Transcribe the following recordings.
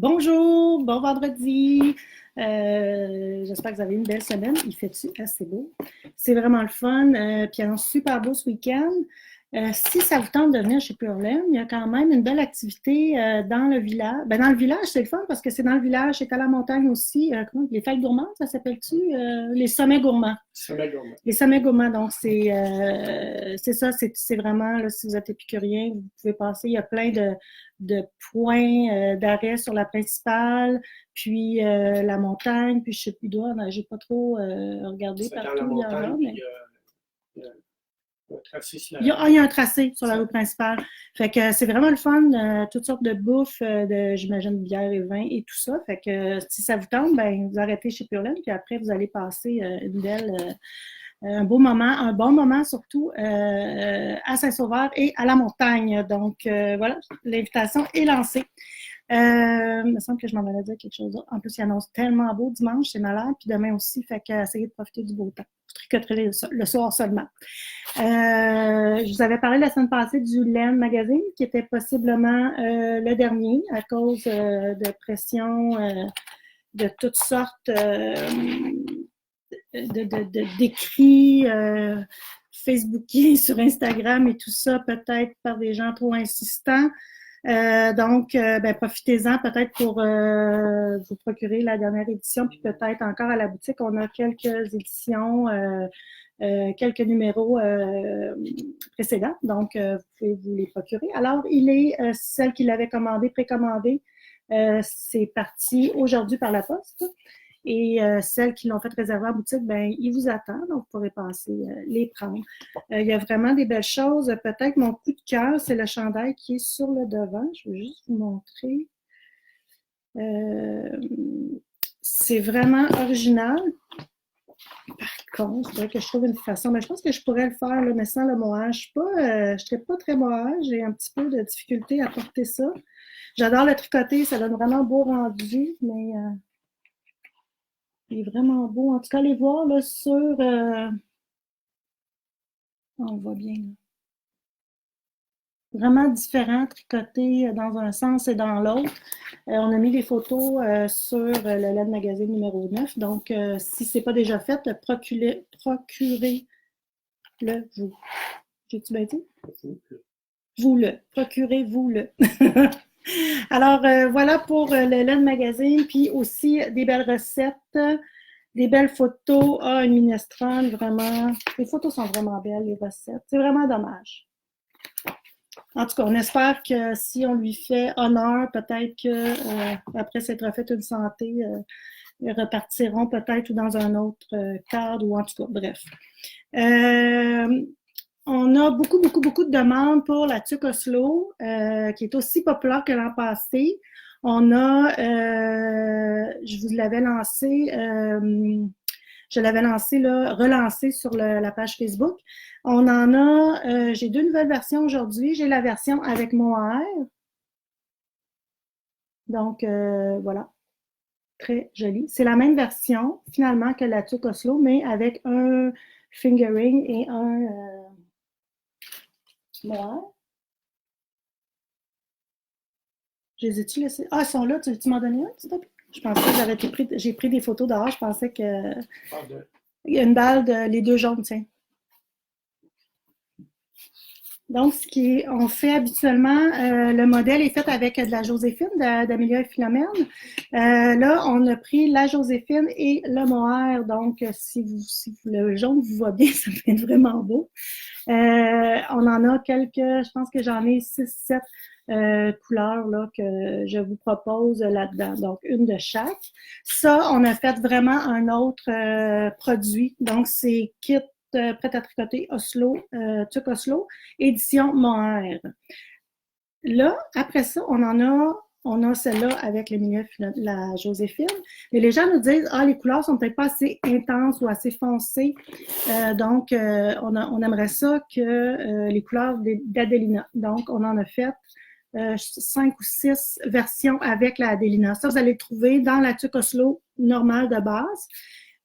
Bonjour, bon vendredi. J'espère que vous avez une belle semaine. Il fait-tu assez beau? C'est vraiment le fun. Puis un super beau ce week-end. Si ça vous tente de venir chez Purlaine, il y a quand même une belle activité dans le village. Ben, dans le village, c'est le fun parce que c'est dans le village, c'est à la montagne aussi. Les fêtes gourmandes, ça s'appelle-tu? Les sommets gourmands. Sommet gourmand. Les sommets gourmands, donc c'est ça, c'est vraiment, là, si vous êtes épicurien, vous pouvez passer. Il y a plein de points d'arrêt sur la principale, puis la montagne, puis je sais plus d'où, j'ai pas trop regardé C'est dans la partout où il y en a, montagne, mais puis il y a un tracé sur il y la. a, il y a un tracé sur la route principale. Fait que c'est vraiment le fun, toutes sortes de bouffe, j'imagine bière et vin et tout ça. Fait que si ça vous tente, ben vous arrêtez chez Purlaine, puis après vous allez passer une belle un beau moment, un bon moment surtout à Saint-Sauveur et à la montagne. Donc voilà, l'invitation est lancée. Il me semble que je m'en allais dire quelque chose d'autre. En plus, il annonce tellement beau dimanche, c'est malade. Puis demain aussi, fait que essayez de profiter du beau temps. Je tricoterai le soir seulement. Je vous avais parlé la semaine passée du Laine Magazine, qui était possiblement le dernier à cause de pression de toutes sortes d'écrits Facebookiers sur Instagram et tout ça, peut-être par des gens trop insistants. Donc, profitez-en peut-être pour vous procurer la dernière édition, puis peut-être encore à la boutique, on a quelques éditions, quelques numéros précédents, donc vous pouvez vous les procurer. Alors, il est celle qui l'avait commandé, précommandé, c'est parti aujourd'hui par la poste. Et celles qui l'ont fait réserver en boutique, ben ils vous attendent, donc vous pourrez passer les prendre. Il y a vraiment des belles choses. Peut-être mon coup de cœur, c'est le chandail qui est sur le devant. Je vais juste vous montrer. C'est vraiment original. Par contre, il faudrait que je trouve une façon. Mais je pense que je pourrais le faire, là, mais sans le moage. Je ne serais pas très moage. J'ai un petit peu de difficulté à porter ça. J'adore le tricoter. Ça donne vraiment beau rendu, mais il est vraiment beau. En tout cas, allez voir là, sur... on le voit bien. Là. Vraiment différent, tricoté dans un sens et dans l'autre. On a mis des photos sur le LED Magazine numéro 9. Donc, si ce n'est pas déjà fait, procurez-le vous. J'ai-tu bien dit? Vous-le. Procurez-vous-le. Alors, voilà pour le LED Magazine. Puis aussi des belles recettes. Des belles photos. Ah, une minestrone, vraiment. Les photos sont vraiment belles, les recettes. C'est vraiment dommage. En tout cas, on espère que si on lui fait honneur, peut-être que après s'être fait une santé, ils repartiront peut-être ou dans un autre cadre ou en tout cas, bref. On a beaucoup, beaucoup, beaucoup de demandes pour la tuque Oslo, qui est aussi populaire que l'an passé. On a, je vous l'avais lancé, je l'avais lancé, là, relancé sur la page Facebook. On en a, j'ai deux nouvelles versions aujourd'hui. J'ai la version avec mohair. Donc, voilà. Très jolie. C'est la même version, finalement, que la tuque Oslo, mais avec un fingering et un mohair. Je les ai-tu laissés? Ah, ils sont là. Tu m'en donnes un, s'il te plaît? Je pensais que j'ai pris des photos dehors. Je pensais que... Il y a une balle de les deux jaunes, tiens. Donc, on fait habituellement, le modèle est fait avec de la Joséphine d'Amélia et Philomène. Là, on a pris la Joséphine et le mohair. Donc, si le jaune vous voit bien, ça peut être vraiment beau. On en a quelques, je pense que j'en ai 6-7 couleurs là, que je vous propose là-dedans. Donc, une de chaque. Ça, on a fait vraiment un autre produit. Donc, c'est kit prêt à tricoter Oslo, tuque Oslo, édition mohair. Là, après ça, on a celle-là avec la Joséphine. Mais les gens nous disent, ah, les couleurs sont peut-être pas assez intenses ou assez foncées. Donc, on aimerait ça que les couleurs d'Adelina. Donc, on en a fait 5 ou 6 versions avec la Adelina. Ça, vous allez le trouver dans la tuque Oslo normale de base.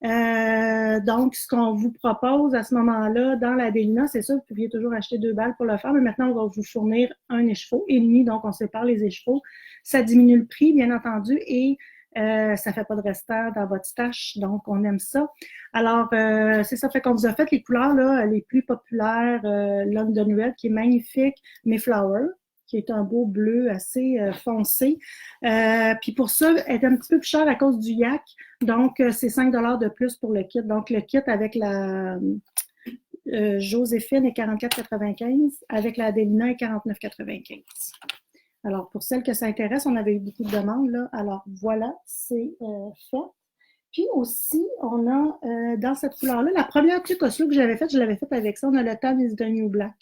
Donc, ce qu'on vous propose à ce moment-là dans la Délina, c'est ça, vous pouviez toujours acheter 2 balles pour le faire, mais maintenant, on va vous fournir un écheveau et demi, donc on sépare les écheveaux. Ça diminue le prix, bien entendu, et ça fait pas de restant dans votre stash, donc on aime ça. Alors, c'est ça, fait qu'on vous a fait les couleurs là, les plus populaires, London Red, qui est magnifique, Mayflower, qui est un beau bleu assez foncé. Puis pour ça, elle est un petit peu plus chère à cause du yak. Donc, c'est 5 de plus pour le kit. Donc, le kit avec la Joséphine est 44,95, avec la Adelina est 49,95. Alors, pour celles que ça intéresse, on avait eu beaucoup de demandes, là. Alors, voilà, c'est fait. Puis aussi, on a dans cette couleur-là, la première tuque Oslo que j'avais faite, je l'avais faite avec ça, on a le Tan is the New Black.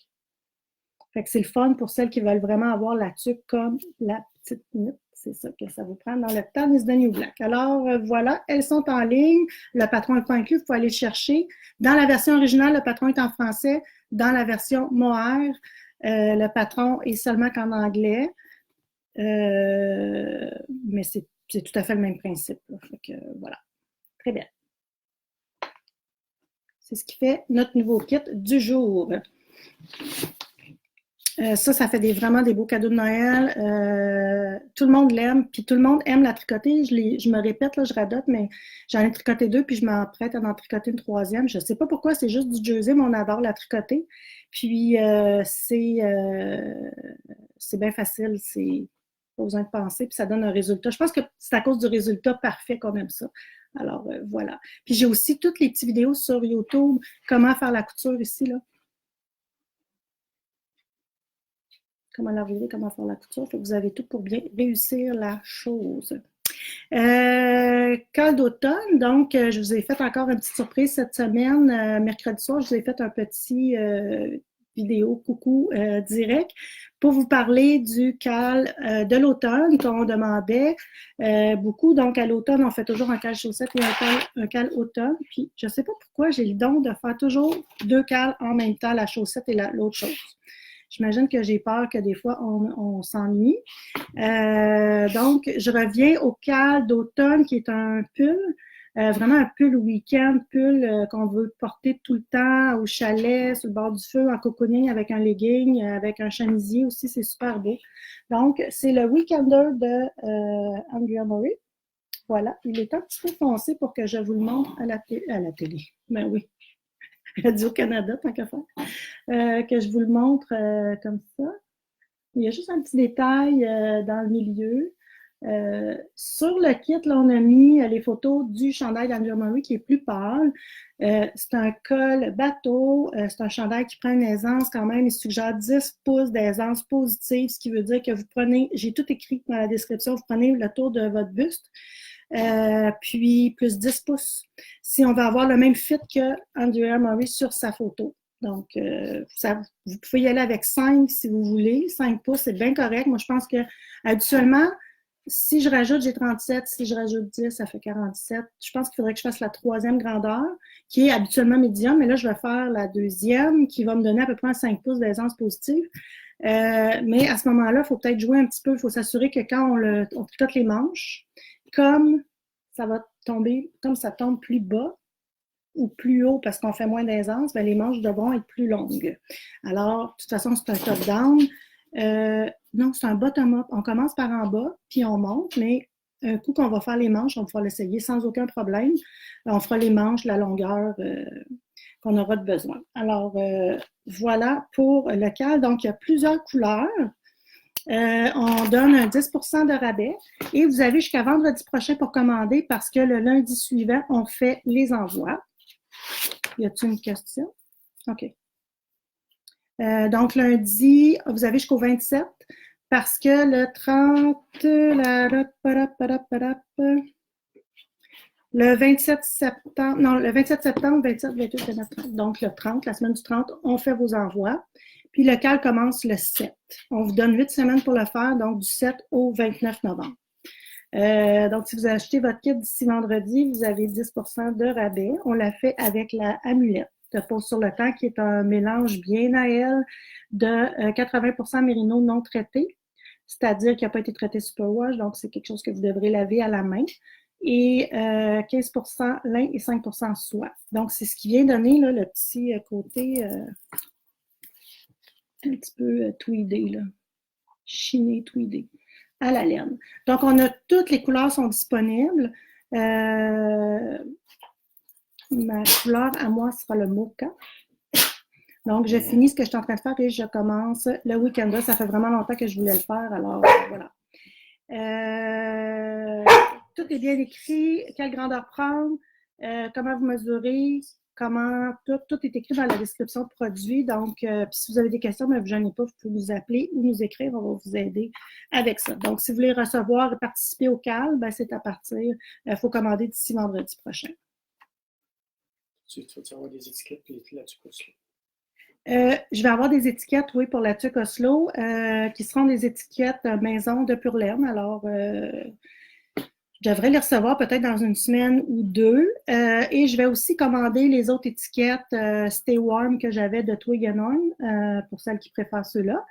Fait que c'est le fun pour celles qui veulent vraiment avoir la tuque comme la petite nuque. C'est ça que ça vous prend dans le Tan is the New Black. Alors, voilà, elles sont en ligne. Le patron n'est pas inclus, il faut aller le chercher. Dans la version originale, le patron est en français. Dans la version mohair, le patron est seulement qu'en anglais. Mais c'est tout à fait le même principe. Fait que, voilà. Très bien. C'est ce qui fait notre nouveau kit du jour. Ça fait vraiment des beaux cadeaux de Noël. Tout le monde l'aime, puis tout le monde aime la tricoter. Je me répète, là, je radote, mais j'en ai tricoté 2, puis je m'apprête à en tricoter une 3e. Je ne sais pas pourquoi, c'est juste du jersey, mais on adore la tricoter. Puis c'est bien facile, c'est pas besoin de penser, puis ça donne un résultat. Je pense que c'est à cause du résultat parfait qu'on aime ça. Alors, voilà. Puis j'ai aussi toutes les petites vidéos sur YouTube, comment faire la couture ici, là. Comment l'arriver, comment faire la couture. Fait que vous avez tout pour bien réussir la chose. Cale d'automne, donc je vous ai fait encore une petite surprise cette semaine. Mercredi soir, je vous ai fait un petit vidéo coucou direct pour vous parler du cale de l'automne qu'on demandait beaucoup. Donc à l'automne, on fait toujours un cale chaussette et un cale automne. Puis je ne sais pas pourquoi j'ai le don de faire toujours 2 cales en même temps, la chaussette et l'autre chose. J'imagine que j'ai peur que des fois, on s'ennuie. Donc, je reviens au cale d'automne, qui est un pull, vraiment un pull week-end, pull qu'on veut porter tout le temps au chalet, sur le bord du feu, en cocooning, avec un legging, avec un chemisier aussi, c'est super beau. Donc, c'est le Weekender de Andrea Murray. Voilà, il est un petit peu foncé pour que je vous le montre à la télé. Ben oui. Radio-Canada, tant qu'à faire, que je vous le montre comme ça. Il y a juste un petit détail dans le milieu. Sur le kit, là, on a mis les photos du chandail d'Andrea Murray qui est plus pâle. C'est un col bateau. C'est un chandail qui prend une aisance quand même. Il suggère 10 pouces d'aisance positive, ce qui veut dire que vous prenez, j'ai tout écrit dans la description, vous prenez le tour de votre buste. Puis plus 10 pouces si on va avoir le même fit que Andrea Murray sur sa photo. Donc, vous pouvez y aller avec 5 si vous voulez. 5 pouces, c'est bien correct. Moi, je pense que habituellement, si je rajoute, j'ai 37. Si je rajoute 10, ça fait 47. Je pense qu'il faudrait que je fasse la 3e grandeur, qui est habituellement médium, mais là, je vais faire la 2e, qui va me donner à peu près 5 pouces d'aisance positive. Mais à ce moment-là, il faut peut-être jouer un petit peu. Il faut s'assurer que quand on tricote les manches, comme ça va tomber, comme ça tombe plus bas ou plus haut parce qu'on fait moins d'aisance, ben les manches devront être plus longues. Alors, de toute façon, c'est un top-down. Non, c'est un bottom-up. On commence par en bas, puis on monte, mais un coup qu'on va faire les manches, on va pouvoir l'essayer sans aucun problème. On fera les manches, la longueur qu'on aura de besoin. Alors, voilà pour le cale. Donc, il y a plusieurs couleurs. On donne un 10 de rabais et vous avez jusqu'à vendredi prochain pour commander parce que le lundi suivant, on fait les envois. Y a-t-il une question? OK. Donc, lundi, vous avez jusqu'au 27 parce que le 30, le 27 septembre, non, le 27 septembre, 27, 28, 29, 30. Donc, le 30, la semaine du 30, on fait vos envois. Puis le cale commence le 7. On vous donne 8 semaines pour le faire, donc du 7 au 29 novembre. Donc, si vous achetez votre kit d'ici vendredi, vous avez 10 de rabais. On l'a fait avec la amulette de pose sur le temps, qui est un mélange bien à elle de 80 mérino non traité, c'est-à-dire qu'il n'a pas été traité superwash, donc c'est quelque chose que vous devrez laver à la main. et 15% lin et 5% soie. Donc, c'est ce qui vient donner là, le petit côté un petit peu tweedé, là, chiné, tweedé à la laine. Donc, on a toutes les couleurs sont disponibles. Ma couleur à moi sera le mocha. Donc, je finis ce que je suis en train de faire et je commence le week-end. Ça fait vraiment longtemps que je voulais le faire, alors voilà. Tout est bien écrit, quelle grandeur prendre, comment vous mesurez, comment tout est écrit dans la description de produit. Donc, si vous avez des questions, ne vous gênez pas, vous pouvez nous appeler ou nous écrire, on va vous aider avec ça. Donc, si vous voulez recevoir et participer au CAL, ben, c'est à partir, il faut commander d'ici vendredi prochain. Tu vas avoir des étiquettes et la tuque Oslo. Je vais avoir des étiquettes, oui, pour la tuque Oslo, qui seront des étiquettes maison de pure laine. Alors, je devrais les recevoir peut-être dans une semaine ou deux. Et je vais aussi commander les autres étiquettes Stay Warm que j'avais de Twig On, pour celles qui préfèrent ceux-là,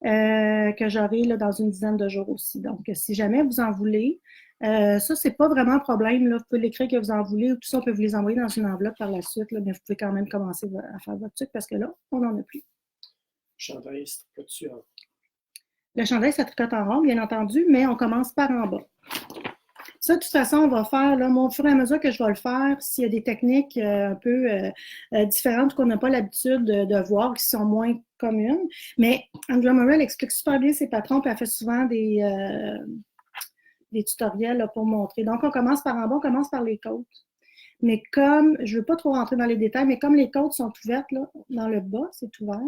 que j'aurai là, dans une dizaine de jours aussi. Donc, si jamais vous en voulez, ça, c'est pas vraiment un problème. Là. Vous pouvez l'écrire que vous en voulez ou tout ça, on peut vous les envoyer dans une enveloppe par la suite, là, mais vous pouvez quand même commencer à faire votre truc parce que là, on n'en a plus. Le chandail, c'est pas dessus. Hein? Le chandail, ça tricote en rond, bien entendu, mais on commence par en bas. Ça, de toute façon, on va faire, là, au fur et à mesure que je vais le faire, s'il y a des techniques un peu différentes qu'on n'a pas l'habitude de voir, qui sont moins communes. Mais Angela Murray, elle explique super bien ses patrons, puis elle fait souvent des tutoriels là, pour montrer. Donc, on commence par en bas, on commence par les côtes. Mais comme, je ne veux pas trop rentrer dans les détails, mais comme les côtes sont ouvertes, là, dans le bas, c'est ouvert.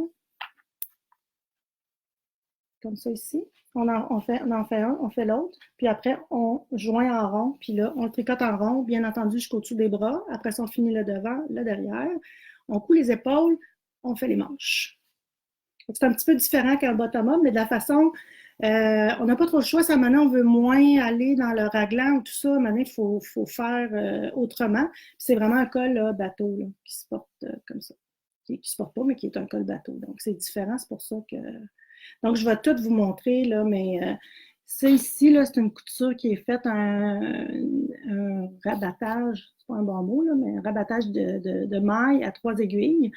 Comme ça ici. On en fait un, on fait l'autre, puis après, on joint en rond, puis là, on le tricote en rond, bien entendu, jusqu'au-dessus des bras. Après ça, on finit le devant, le derrière. On coud les épaules, on fait les manches. C'est un petit peu différent qu'un bottom-up, mais de la façon, on n'a pas trop le choix. Ça, maintenant, on veut moins aller dans le raglan ou tout ça. Maintenant, il faut faire autrement. C'est vraiment un col là, bateau là, qui se porte comme ça. Qui ne se porte pas, mais qui est un col bateau. Donc, c'est différent. C'est pour ça que... Donc, je vais tout vous montrer, là, mais ça ici, là, c'est une couture qui est faite un rabattage, c'est pas un bon mot, là, mais un rabattage de maille à 3 aiguilles,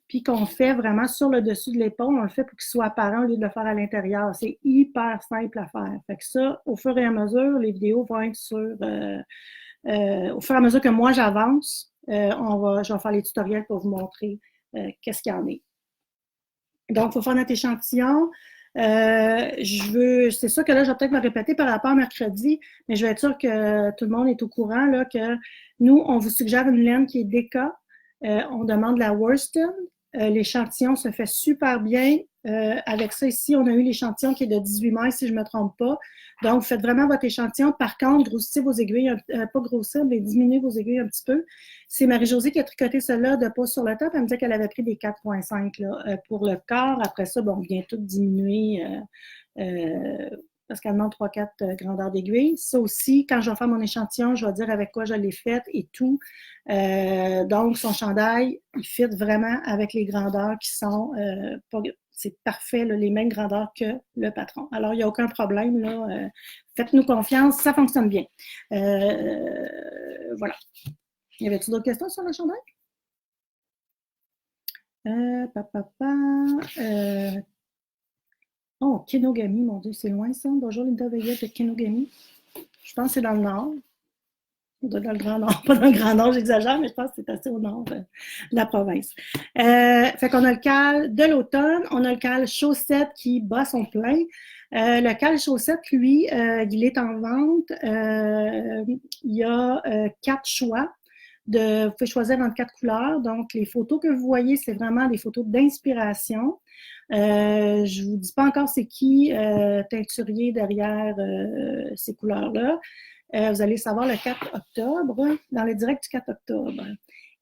puis qu'on fait vraiment sur le dessus de l'épaule, on le fait pour qu'il soit apparent au lieu de le faire à l'intérieur. C'est hyper simple à faire. Fait que ça, au fur et à mesure, les vidéos vont être sur... au fur et à mesure que moi, j'avance, je vais faire les tutoriels pour vous montrer qu'est-ce qu'il y en a. Donc, il faut faire notre échantillon. C'est sûr que là, je vais peut-être me répéter par rapport à mercredi, mais je vais être sûre que tout le monde est au courant là, que nous, on vous suggère une laine qui est Deka. On demande la Worston. L'échantillon se fait super bien. Avec ça ici, on a eu l'échantillon qui est de 18 mailles, si je ne me trompe pas. Donc, vous faites vraiment votre échantillon. Par contre, grossissez vos aiguilles, pas grossir, mais diminuez vos aiguilles un petit peu. C'est Marie-Josée qui a tricoté celle-là de pas sur le top. Elle me disait qu'elle avait pris des 4,5 pour le corps. Après ça, bon, on vient tout diminuer parce qu'elle demande 3-4 grandeurs d'aiguille. Ça aussi, quand je vais faire mon échantillon, je vais dire avec quoi je l'ai faite et tout. Donc, son chandail, il fit vraiment avec les grandeurs qui sont c'est parfait, là, les mêmes grandeurs que le patron. Alors, il n'y a aucun problème. Là, faites-nous confiance, ça fonctionne bien. Voilà. Y avait-tu d'autres questions sur le chandail? Oh, Kenogami, mon Dieu, c'est loin ça. Bonjour Linda Veillette de Kenogami. Je pense que c'est dans le nord. Dans le Grand Nord, pas dans le Grand Nord, j'exagère, mais je pense que c'est assez au nord de la province. Fait qu'on a le cal de l'automne, on a le cal chaussette qui bat son plein. Le cal chaussette, lui, il est en vente. Il y a 4 choix. Vous pouvez choisir entre 4 couleurs. Donc, les photos que vous voyez, c'est vraiment des photos d'inspiration. Je vous dis pas encore c'est qui teinturier derrière ces couleurs-là. Vous allez savoir le 4 octobre, dans le direct du 4 octobre.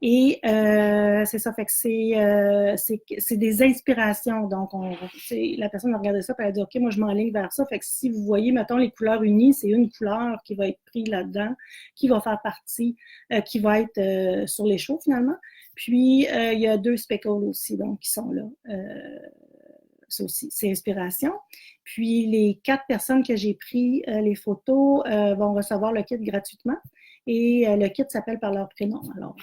Et c'est ça, fait que c'est des inspirations. Donc, la personne va regarder ça et elle dit « OK, moi, je m'enligne vers ça. » Fait que si vous voyez, mettons, les couleurs unies, c'est une couleur qui va être prise là-dedans, qui va faire partie, qui va être sur les chevaux, finalement. Puis, il y a 2 speckles aussi, donc, qui sont là. ça aussi, c'est inspiration. Puis les 4 personnes que j'ai pris les photos vont recevoir le kit gratuitement. Et le kit s'appelle par leur prénom. Alors,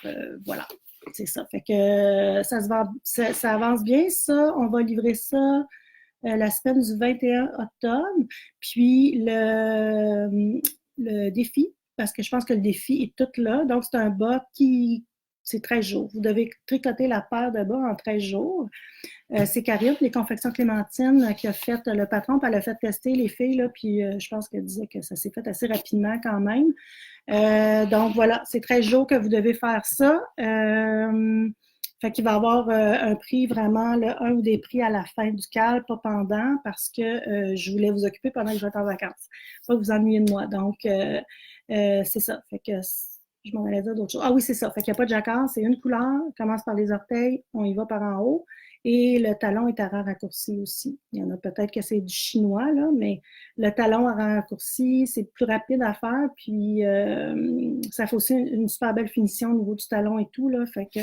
voilà, c'est ça. Fait que ça avance bien, ça. On va livrer ça la semaine du 21 octobre. Puis le défi, parce que je pense que le défi est tout là. Donc, c'est un bas c'est 13 jours. Vous devez tricoter la paire de bas en 13 jours. C'est Karine, les confections Clémentine, qui a fait le patron, puis elle a fait tester les filles, là, puis je pense qu'elle disait que ça s'est fait assez rapidement quand même. Donc voilà, c'est 13 jours que vous devez faire ça. Fait qu'il va y avoir un prix vraiment, un ou des prix à la fin du cal, pas pendant, parce que je voulais vous occuper pendant que je vais être en vacances. Pas vous ennuyer de moi. Donc, c'est ça. Fait que je m'en allais dire d'autres choses. Ah oui, c'est ça. Fait qu'il n'y a pas de jacquard, c'est une couleur, on commence par les orteils, on y va par en haut. Et le talon est à rang raccourci aussi. Il y en a peut-être que c'est du chinois, là, mais le talon à rang raccourci, c'est plus rapide à faire, puis ça fait aussi une super belle finition au niveau du talon et tout, là. Fait que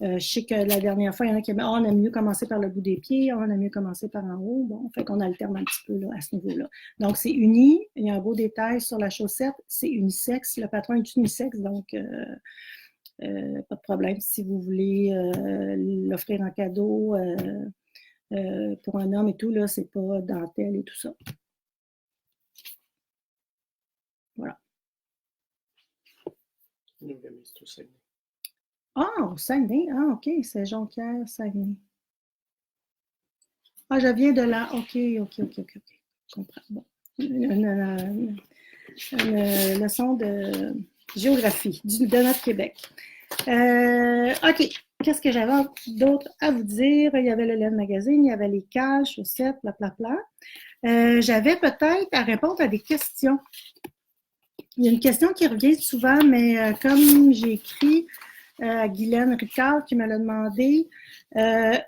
je sais que la dernière fois, il y en a qui disent on aime mieux commencer par le bout des pieds, on aime mieux commencer par en haut. Bon, fait qu'on alterne un petit peu là, à ce niveau-là. Donc, c'est uni, il y a un beau détail sur la chaussette, c'est unisexe, le patron est unisexe, donc pas de problème si vous voulez l'offrir en cadeau pour un homme et tout, là, c'est pas dentelle et tout ça. Voilà. Ah, au Saguenay. Ah, OK, c'est Jonquière, Saguenay. Ah, je viens de là. OK. Je comprends. Bon. Une leçon de géographie de notre Québec. OK. Qu'est-ce que j'avais d'autre à vous dire? Il y avait le Laine Magazine, il y avait les cages, chaussettes, blablabla. J'avais peut-être à répondre à des questions. Il y a une question qui revient souvent, mais comme j'ai écrit à Guylaine Ricard qui me l'a demandé,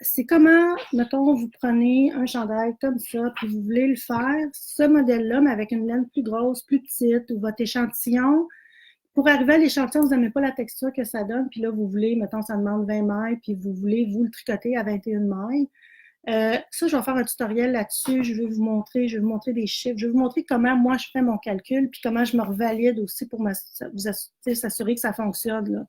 c'est comment, mettons, vous prenez un chandail comme ça, puis vous voulez le faire, ce modèle-là, mais avec une laine plus grosse, plus petite, ou votre échantillon. Pour arriver à l'échantillon, vous n'aimez pas la texture que ça donne, puis là, vous voulez, mettons, ça demande 20 mailles, puis vous voulez, vous, le tricoter à 21 mailles. Ça, je vais faire un tutoriel là-dessus. Je vais vous montrer des chiffres. Je vais vous montrer comment moi, je fais mon calcul, puis comment je me revalide aussi pour vous s'assurer que ça fonctionne, là.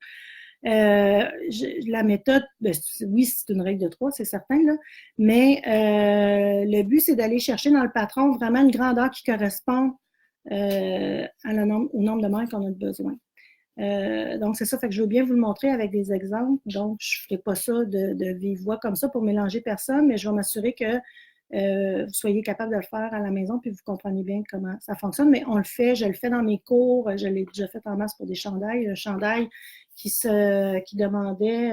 La méthode, ben, oui, c'est une règle de 3, c'est certain, là, mais le but, c'est d'aller chercher dans le patron vraiment une grandeur qui correspond au nombre de mailles qu'on a besoin. Donc, c'est ça, fait que je veux bien vous le montrer avec des exemples. Donc, je ne ferai pas ça de vive voix comme ça pour mélanger personne, mais je vais m'assurer que vous soyez capable de le faire à la maison puis vous comprenez bien comment ça fonctionne. Mais on le fait, je le fais dans mes cours, je l'ai déjà fait en masse pour des chandails. Un chandail qui demandait,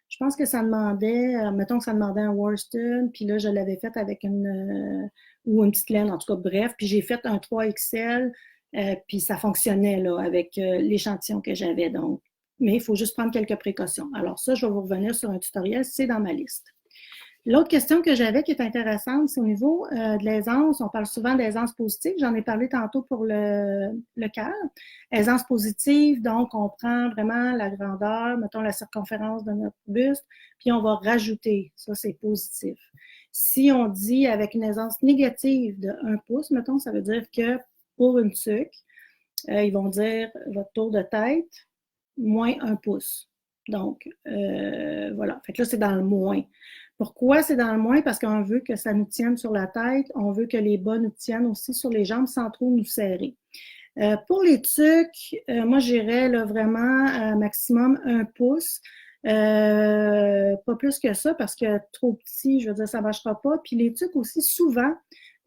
je pense que ça demandait, mettons que ça demandait un worsted, puis là, je l'avais fait avec ou une petite laine, en tout cas, bref, puis j'ai fait un 3XL, puis ça fonctionnait là avec l'échantillon que j'avais. Donc, mais il faut juste prendre quelques précautions. Alors ça, je vais vous revenir sur un tutoriel, c'est dans ma liste. L'autre question que j'avais qui est intéressante, c'est au niveau de l'aisance. On parle souvent d'aisance positive. J'en ai parlé tantôt pour le cœur. Aisance positive, donc on prend vraiment la grandeur, mettons la circonférence de notre buste, puis on va rajouter. Ça, c'est positif. Si on dit avec une aisance négative de 1 pouce, mettons, ça veut dire que pour une tuque, ils vont dire votre tour de tête, moins 1 pouce. Donc, voilà. Fait que là, c'est dans le moins. Pourquoi c'est dans le moins? Parce qu'on veut que ça nous tienne sur la tête, on veut que les bas nous tiennent aussi sur les jambes sans trop nous serrer. Pour les tuques, moi, j'irais vraiment maximum 1 pouce. Pas plus que ça, parce que trop petit, je veux dire, ça ne marchera pas. Puis les tuques aussi, souvent,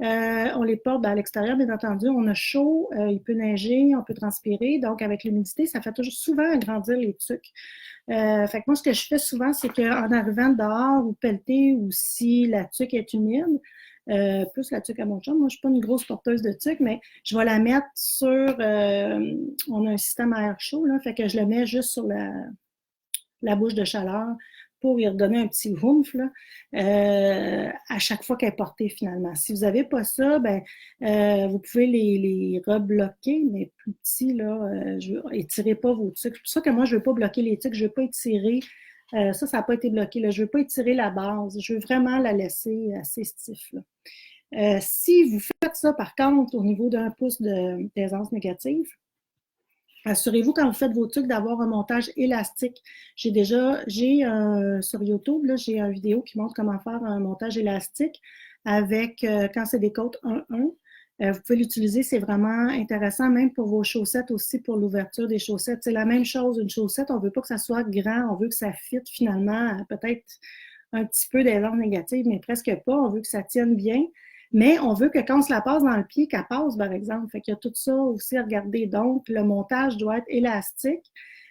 on les porte à l'extérieur, bien entendu. On a chaud, il peut neiger, on peut transpirer. Donc, avec l'humidité, ça fait toujours souvent agrandir les tuques. Fait que moi, ce que je fais souvent, c'est qu'en arrivant dehors ou pelleter, ou si la tuque est humide, plus la tuque à mon chum, moi, je ne suis pas une grosse porteuse de tuque, mais je vais la mettre sur... on a un système à air chaud, là, fait que je le mets juste sur la bouche de chaleur pour y redonner un petit oomph là, à chaque fois qu'elle est portée finalement. Si vous n'avez pas ça, ben, vous pouvez les rebloquer, mais plus petits, là, étirez pas vos tuques. C'est pour ça que moi, je ne veux pas bloquer les tuques, je ne veux pas étirer Ça n'a pas été bloqué. Là. Je ne veux pas étirer la base. Je veux vraiment la laisser assez stiff. Si vous faites ça, par contre, au niveau d'un pouce d'aisance négative, assurez-vous quand vous faites vos trucs d'avoir un montage élastique. Sur YouTube, j'ai une vidéo qui montre comment faire un montage élastique avec, quand c'est des côtes 1-1. Vous pouvez l'utiliser, c'est vraiment intéressant, même pour vos chaussettes aussi, pour l'ouverture des chaussettes. C'est la même chose, une chaussette, on ne veut pas que ça soit grand, on veut que ça fitte finalement, peut-être un petit peu d'aisance négative, mais presque pas, on veut que ça tienne bien. Mais on veut que quand on se la passe dans le pied, qu'elle passe, par exemple. Fait qu'il y a tout ça aussi à regarder. Donc, le montage doit être élastique,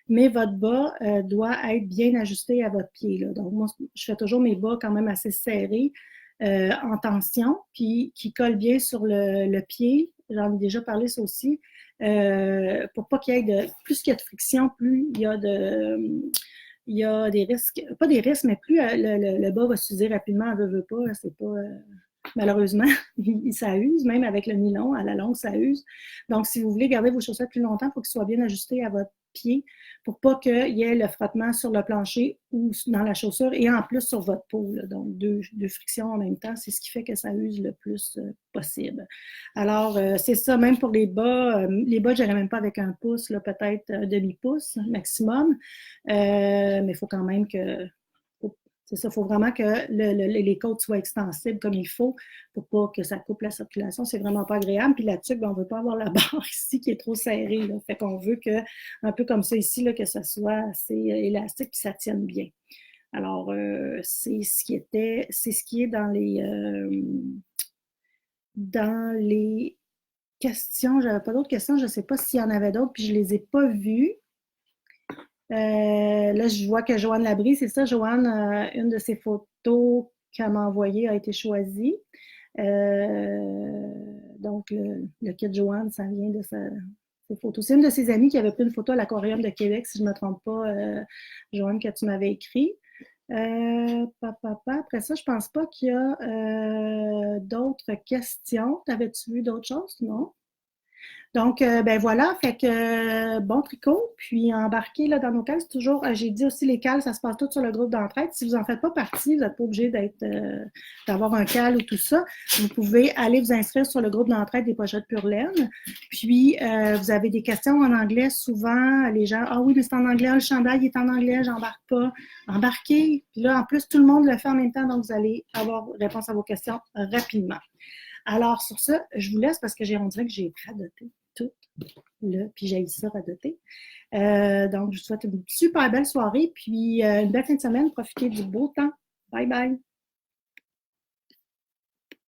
mais votre bas doit être bien ajusté à votre pied. Là. Donc, moi, je fais toujours mes bas quand même assez serrés, en tension, puis qui collent bien sur le pied. J'en ai déjà parlé ça aussi. Pour pas qu'il y ait plus qu'il y a de friction, plus il y a des risques, pas des risques, mais plus le bas va s'user rapidement, veut pas, c'est pas... malheureusement, ça use, même avec le nylon, à la longue, ça use. Donc, si vous voulez garder vos chaussettes plus longtemps, il faut qu'ils soient bien ajustés à votre pied pour pas qu'il y ait le frottement sur le plancher ou dans la chaussure et en plus sur votre peau. Là. Donc, deux frictions en même temps, c'est ce qui fait que ça use le plus possible. Alors, c'est ça, même pour les bas, je n'irais même pas avec un pouce, peut-être demi-pouce maximum, mais il faut quand même que... C'est ça, il faut vraiment que les côtes soient extensibles comme il faut pour pas que ça coupe la circulation. C'est vraiment pas agréable. Puis la tuque, on ne veut pas avoir la barre ici qui est trop serrée. Là. Fait qu'on veut que, un peu comme ça ici, là, que ça soit assez élastique puis ça tienne bien. Alors, c'est ce qui est dans les questions. J'avais pas d'autres questions. Je ne sais pas s'il y en avait d'autres, puis je ne les ai pas vues. Là, je vois que Joanne Labrie, c'est ça, Joanne, une de ses photos qu'elle m'a envoyée a été choisie. Donc, le kit Joanne, ça vient de ses photos. C'est une de ses amies qui avait pris une photo à l'Aquarium de Québec, si je ne me trompe pas, Joanne, que tu m'avais écrit. Après ça, je ne pense pas qu'il y a d'autres questions. T'avais-tu vu d'autres choses? Non? Donc, ben voilà, fait que bon tricot, puis embarquer là, dans nos cales, c'est toujours, j'ai dit aussi les cales, ça se passe tout sur le groupe d'entraide. Si vous n'en faites pas partie, vous n'êtes pas obligé d'avoir un cal ou tout ça. Vous pouvez aller vous inscrire sur le groupe d'entraide des pochettes Pure Laine. Puis, vous avez des questions en anglais, souvent, les gens, ah oui, mais c'est en anglais, le chandail est en anglais, j'embarque pas. Embarquez, puis là, en plus, tout le monde le fait en même temps, donc vous allez avoir réponse à vos questions rapidement. Alors, sur ça, je vous laisse parce que on dirait que j'ai radoté tout, là, puis j'ai ça radoter. Donc, je vous souhaite une super belle soirée, puis une belle fin de semaine. Profitez du beau temps. Bye bye!